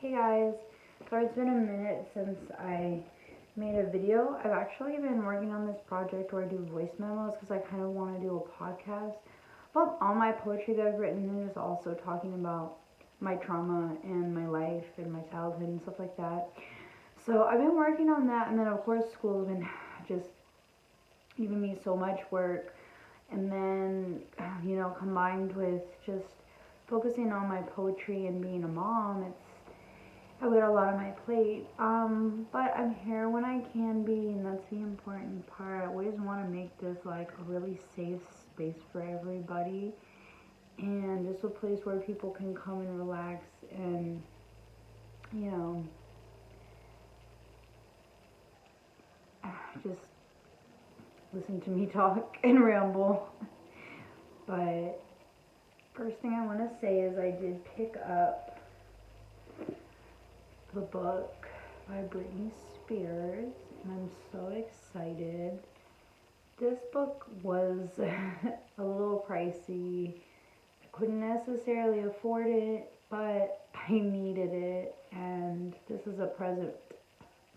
Hey guys, so it's been a minute since I made a video. I've actually been working on this project where I do voice memos because I kind of want to do a podcast about all my poetry that I've written and just also talking about my trauma and my life and my childhood and stuff like that. So I've been working on that, and then of course school has been just giving me so much work, and then combined with just focusing on my poetry and being a mom, I got a lot on my plate. But I'm here when I can be, and that's the important part. I always want to make this like a really safe space for everybody, and just a place where people can come and relax and, you know, just listen to me talk and ramble. But first thing I want to say is I did pick up the book by Britney Spears, and I'm so excited. This book was a little pricey. I couldn't necessarily afford it, but I needed it, and this is a present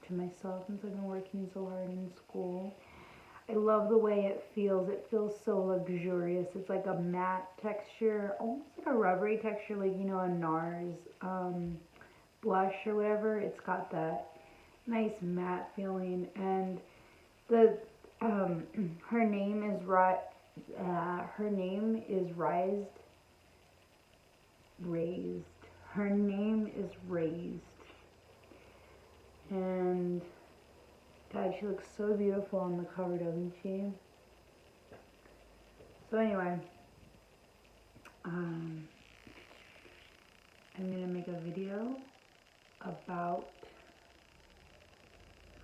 to myself since I've been working so hard in school. I love the way it feels. It feels so luxurious. It's like a matte texture, almost like a rubbery texture, like a NARS blush or whatever. It's got that nice matte feeling, and the her name is raised. Her name is raised, and God, she looks so beautiful on the cover, doesn't she? So anyway, I'm gonna make a video about,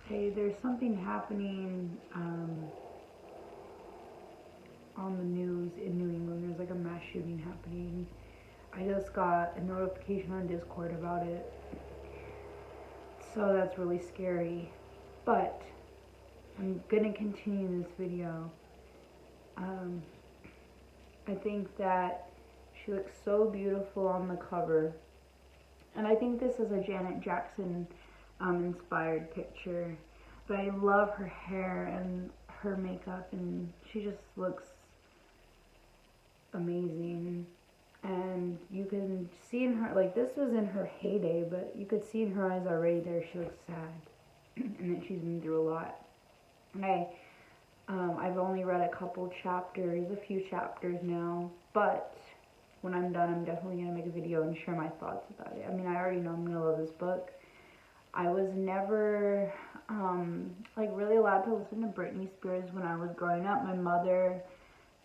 hey, there's something happening on the news in New England. There's like a mass shooting happening. I just got a notification on Discord about it, so that's really scary. But I'm gonna continue this video. I think that she looks so beautiful on the cover, and I think this is a Janet Jackson inspired picture. But I love her hair and her makeup, and she just looks amazing. And you can see in her, like, this was in her heyday, but you could see in her eyes already there she looks sad and that she's been through a lot. And I've only read a couple chapters, a few chapters now, but when I'm done, I'm definitely going to make a video and share my thoughts about it. I mean, I already know I'm going to love this book. I was never, really allowed to listen to Britney Spears when I was growing up. My mother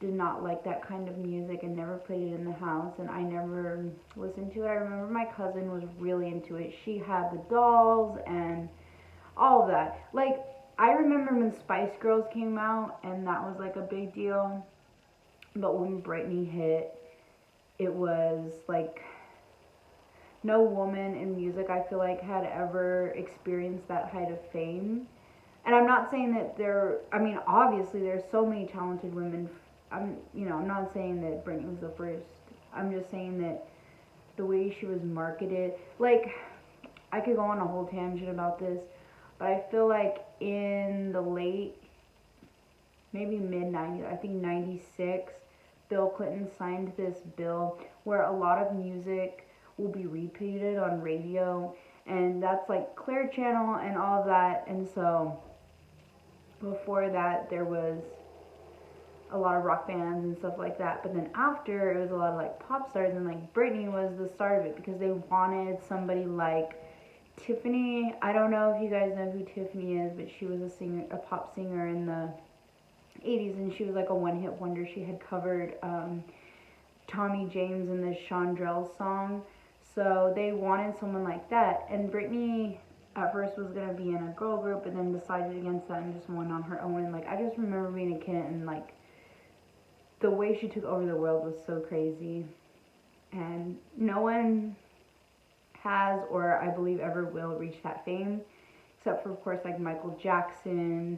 did not like that kind of music and never played it in the house, and I never listened to it. I remember my cousin was really into it. She had the dolls and all of that. Like, I remember when Spice Girls came out, and that was like a big deal. But when Britney hit, it was like no woman in music, I feel like, had ever experienced that height of fame. And I'm not saying that obviously there's so many talented women. I'm not saying that Britney was the first. I'm just saying that the way she was marketed, like, I could go on a whole tangent about this, but I feel like in the late, maybe mid 90s, I think 96, Bill Clinton signed this bill where a lot of music will be repeated on radio, and that's like Clear Channel and all of that. And so before that, there was a lot of rock bands and stuff like that, but then after, it was a lot of like pop stars, and like Britney was the start of it because they wanted somebody like Tiffany. I don't know if you guys know who Tiffany is, but she was a pop singer in the 80s, and she was like a one-hit wonder. She had covered Tommy James in the Chandrell song, so they wanted someone like that. And Britney at first was gonna be in a girl group, but then decided against that and just went on her own. And like, I just remember being a kid, and like, the way she took over the world was so crazy, and no one has, or I believe ever will, reach that fame, except for, of course, like Michael Jackson,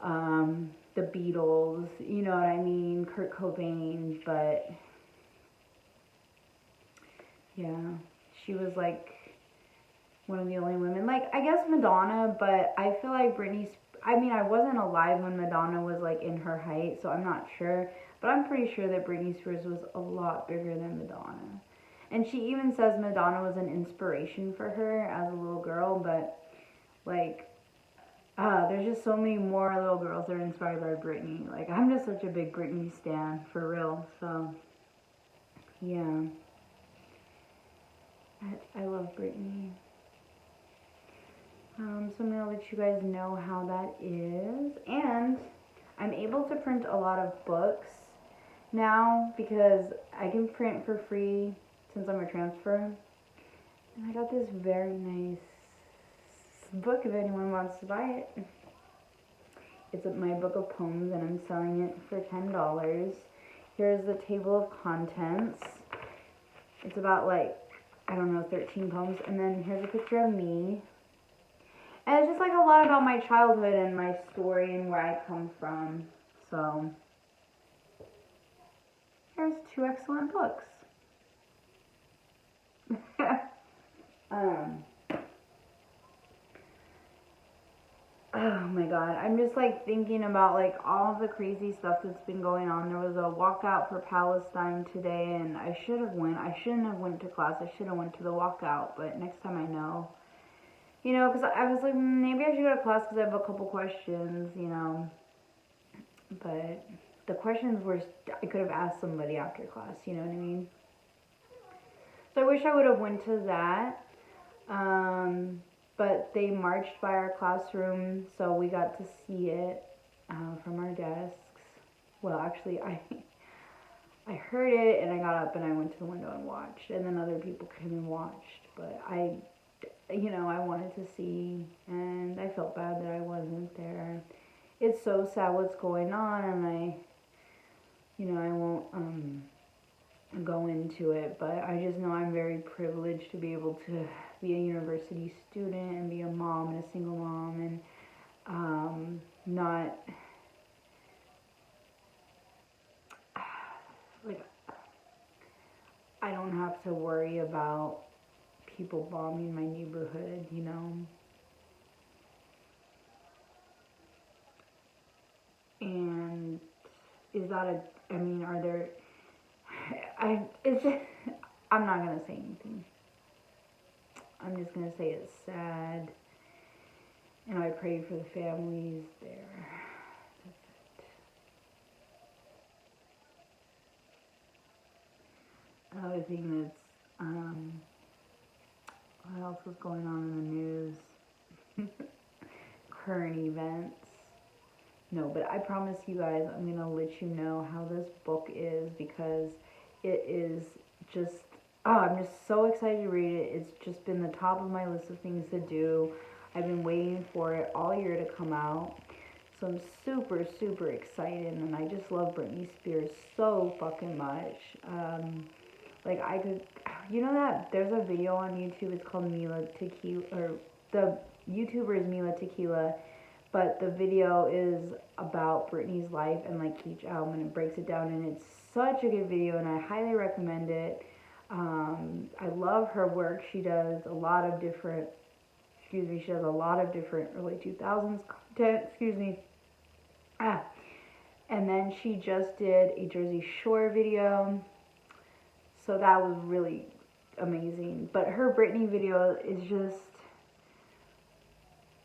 the Beatles, you know what I mean, Kurt Cobain. But yeah, she was like one of the only women. Like, I guess Madonna, but I feel like I mean, I wasn't alive when Madonna was like in her height, so I'm not sure. But I'm pretty sure that Britney Spears was a lot bigger than Madonna. And she even says Madonna was an inspiration for her as a little girl, but like, there's just so many more little girls that are inspired by Britney. Like, I'm just such a big Britney stan, for real. So, yeah. I love Britney. So I'm going to let you guys know how that is. And I'm able to print a lot of books now because I can print for free since I'm a transfer. And I got this very nice book if anyone wants to buy it. It's my book of poems and I'm selling it for $10. Here's the table of contents. It's about like, I don't know, 13 poems. And then here's a picture of me. And it's just like a lot about my childhood and my story and where I come from. So, here's 2 excellent books. Oh my god, I'm just like thinking about like all the crazy stuff that's been going on. There was a walkout for Palestine today and I shouldn't have went to class. I should have went to the walkout, but next time I know. You know, because I was like, maybe I should go to class because I have a couple questions, you know. But the questions were, I could have asked somebody after class, you know what I mean? So I wish I would have went to that. But they marched by our classroom, so we got to see it from our desks. Well, actually, I heard it, and I got up, and I went to the window and watched. And then other people came and watched. But I wanted to see, and I felt bad that I wasn't there. It's so sad what's going on, and I won't go into it, but I just know I'm very privileged to be able to be a university student and be a mom and a single mom and not like I don't have to worry about people bombing my neighborhood, you know. And is that are there I'm not gonna say anything. I'm just gonna say it's sad, and I pray for the families there. That's it. Another thing that's what else was going on in the news? Current events. No, but I promise you guys, I'm gonna let you know how this book is because it is just, I'm just so excited to read it. It's just been the top of my list of things to do. I've been waiting for it all year to come out. So I'm super, super excited, and I just love Britney Spears so fucking much. Like I could, you know that there's a video on YouTube, it's called Mila Tequila, or the YouTuber is Mila Tequila, but the video is about Britney's life and like each album, and it breaks it down, and it's such a good video, and I highly recommend it. I love her work. She does a lot of different, she does a lot of different early 2000s content, and then she just did a Jersey Shore video, so that was really amazing. But her Britney video is just,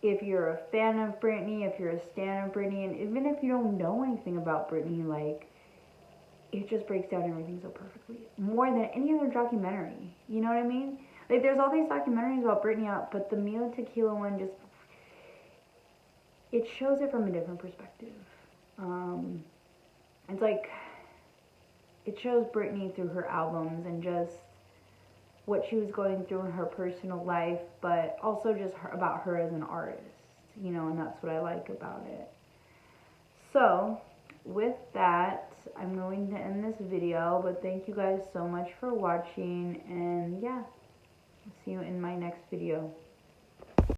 if you're a fan of Britney, if you're a stan of Britney, and even if you don't know anything about Britney, like, it just breaks down everything so perfectly. More than any other documentary. You know what I mean? Like, there's all these documentaries about Britney out, but the Mila Tequila one just, it shows it from a different perspective. It's like, it shows Britney through her albums and just what she was going through in her personal life, but also just about her as an artist, you know, and that's what I like about it. So, with that, I'm going to end this video, but thank you guys so much for watching, and yeah, I'll see you in my next video.